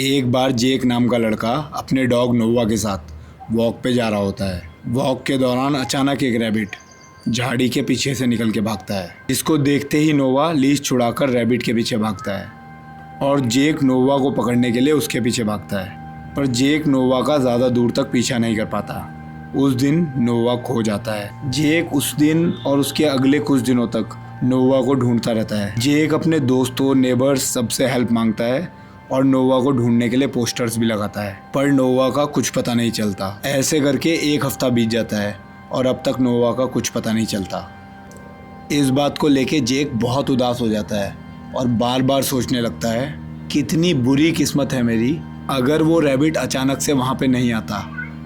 एक बार जेक नाम का लड़का अपने डॉग नोवा के साथ वॉक पे जा रहा होता है। वॉक के दौरान अचानक एक रैबिट झाड़ी के पीछे से निकल के भागता है, जिसको देखते ही नोवा लीश छुड़ाकर रैबिट के पीछे भागता है और जेक नोवा को पकड़ने के लिए उसके पीछे भागता है। पर जेक नोवा का ज़्यादा दूर तक पीछा नहीं कर पाता। उस दिन नोवा खो जाता है। जेक उस दिन और उसके अगले कुछ दिनों तक नोवा को ढूंढता रहता है। जेक अपने दोस्तों, नेबर्स सबसे हेल्प मांगता है और नोवा को ढूंढने के लिए पोस्टर्स भी लगाता है, पर नोवा का कुछ पता नहीं चलता। ऐसे करके एक हफ्ता बीत जाता है और अब तक नोवा का कुछ पता नहीं चलता। इस बात को लेके जेक बहुत उदास हो जाता है और बार बार सोचने लगता है, कितनी बुरी किस्मत है मेरी। अगर वो रैबिट अचानक से वहाँ पे नहीं आता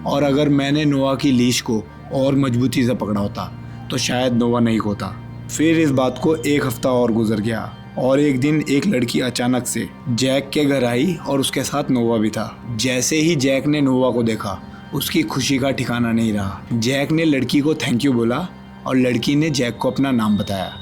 और अगर मैंने नोवा की लीश को और मजबूती से पकड़ा होता तो शायद नोवा नहीं खोता। फिर इस बात को एक हफ्ता और गुजर गया और एक दिन एक लड़की अचानक से जैक के घर आई और उसके साथ नोवा भी था। जैसे ही जैक ने नोवा को देखा, उसकी खुशी का ठिकाना नहीं रहा। जैक ने लड़की को थैंक यू बोला और लड़की ने जैक को अपना नाम बताया।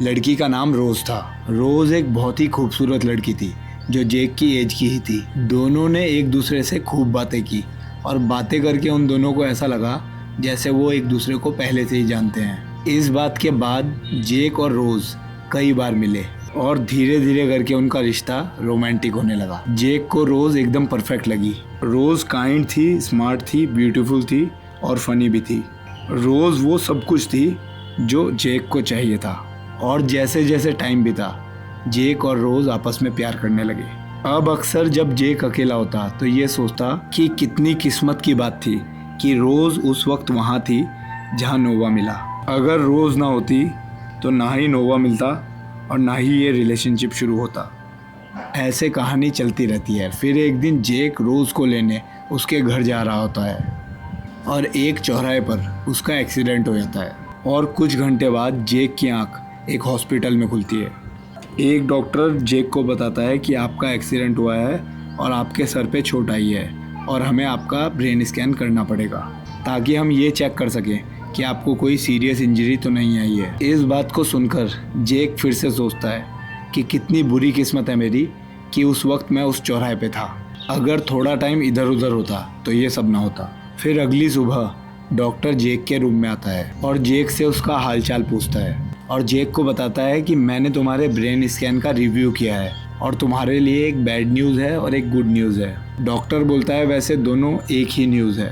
लड़की का नाम रोज था। रोज एक बहुत ही खूबसूरत लड़की थी जो जेक की एज की ही थी। दोनों ने एक दूसरे से खूब बातें की और बातें करके उन दोनों को ऐसा लगा जैसे वो एक दूसरे को पहले से ही जानते हैं। इस बात के बाद जेक और रोज कई बार मिले और धीरे धीरे करके उनका रिश्ता रोमांटिक होने लगा। जेक को रोज एकदम परफेक्ट लगी। रोज काइंड थी, स्मार्ट थी, ब्यूटीफुल थी और फनी भी थी। रोज वो सब कुछ थी जो जेक को चाहिए था। और जैसे जैसे टाइम बीता, जेक और रोज आपस में प्यार करने लगे। अब अक्सर जब जेक अकेला होता तो ये सोचता कि कितनी किस्मत की बात थी कि रोज उस वक्त वहाँ थी जहाँ नोवा मिला। अगर रोज ना होती तो ना ही नोवा मिलता और ना ही ये रिलेशनशिप शुरू होता। ऐसे कहानी चलती रहती है। फिर एक दिन जेक रोज़ को लेने उसके घर जा रहा होता है और एक चौराहे पर उसका एक्सीडेंट हो जाता है और कुछ घंटे बाद जेक की आंख एक हॉस्पिटल में खुलती है। एक डॉक्टर जेक को बताता है कि आपका एक्सीडेंट हुआ है और आपके सर पे चोट आई है और हमें आपका ब्रेन स्कैन करना पड़ेगा ताकि हम ये चेक कर सकें कि आपको कोई सीरियस इंजरी तो नहीं आई है। इस बात को सुनकर जेक फिर से सोचता है कि कितनी बुरी किस्मत है मेरी कि उस वक्त मैं उस चौराहे पे था। अगर थोड़ा टाइम इधर उधर होता तो ये सब ना होता। फिर अगली सुबह डॉक्टर जेक के रूम में आता है और जेक से उसका हालचाल पूछता है और जेक को बताता है कि मैंने तुम्हारे ब्रेन स्कैन का रिव्यू किया है और तुम्हारे लिए एक बैड न्यूज़ है और एक गुड न्यूज़ है। डॉक्टर बोलता है वैसे दोनों एक ही न्यूज़ है,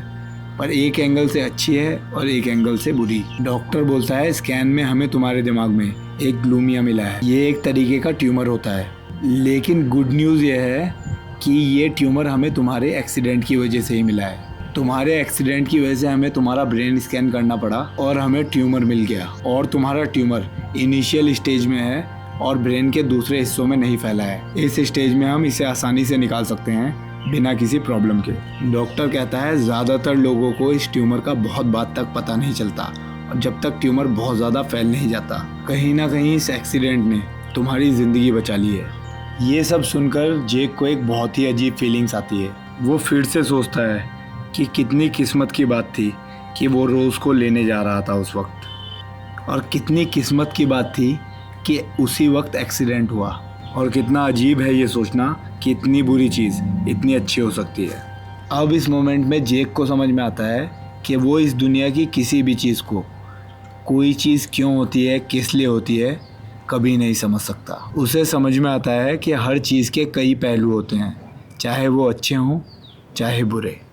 पर एक एंगल से अच्छी है और एक एंगल से बुरी। डॉक्टर बोलता है स्कैन में हमें तुम्हारे दिमाग में एक ग्लूमिया मिला है। ये एक तरीके का ट्यूमर होता है, लेकिन गुड न्यूज़ ये है कि ये ट्यूमर हमें तुम्हारे एक्सीडेंट की वजह से ही मिला है। तुम्हारे एक्सीडेंट की वजह से हमें तुम्हारा ब्रेन स्कैन करना पड़ा और हमें ट्यूमर मिल गया। और तुम्हारा ट्यूमर इनिशियल स्टेज में है और ब्रेन के दूसरे हिस्सों में नहीं फैला है। इस स्टेज में हम इसे आसानी से निकाल सकते हैं बिना किसी प्रॉब्लम के। डॉक्टर कहता है ज़्यादातर लोगों को इस ट्यूमर का बहुत बाद तक पता नहीं चलता और जब तक ट्यूमर बहुत ज़्यादा फैल नहीं जाता। कहीं ना कहीं इस एक्सीडेंट ने तुम्हारी ज़िंदगी बचा ली है। ये सब सुनकर जेक को एक बहुत ही अजीब फीलिंग्स आती है। वो फिर से सोचता है कि कितनी किस्मत की बात थी कि वो रोज़ को लेने जा रहा था उस वक्त, और कितनी किस्मत की बात थी कि उसी वक्त एक्सीडेंट हुआ। और कितना अजीब है ये सोचना कि इतनी बुरी चीज़ इतनी अच्छी हो सकती है। अब इस मोमेंट में जेक को समझ में आता है कि वो इस दुनिया की किसी भी चीज़ को, कोई चीज़ क्यों होती है, किस लिए होती है, कभी नहीं समझ सकता। उसे समझ में आता है कि हर चीज़ के कई पहलू होते हैं, चाहे वो अच्छे हों चाहे बुरे।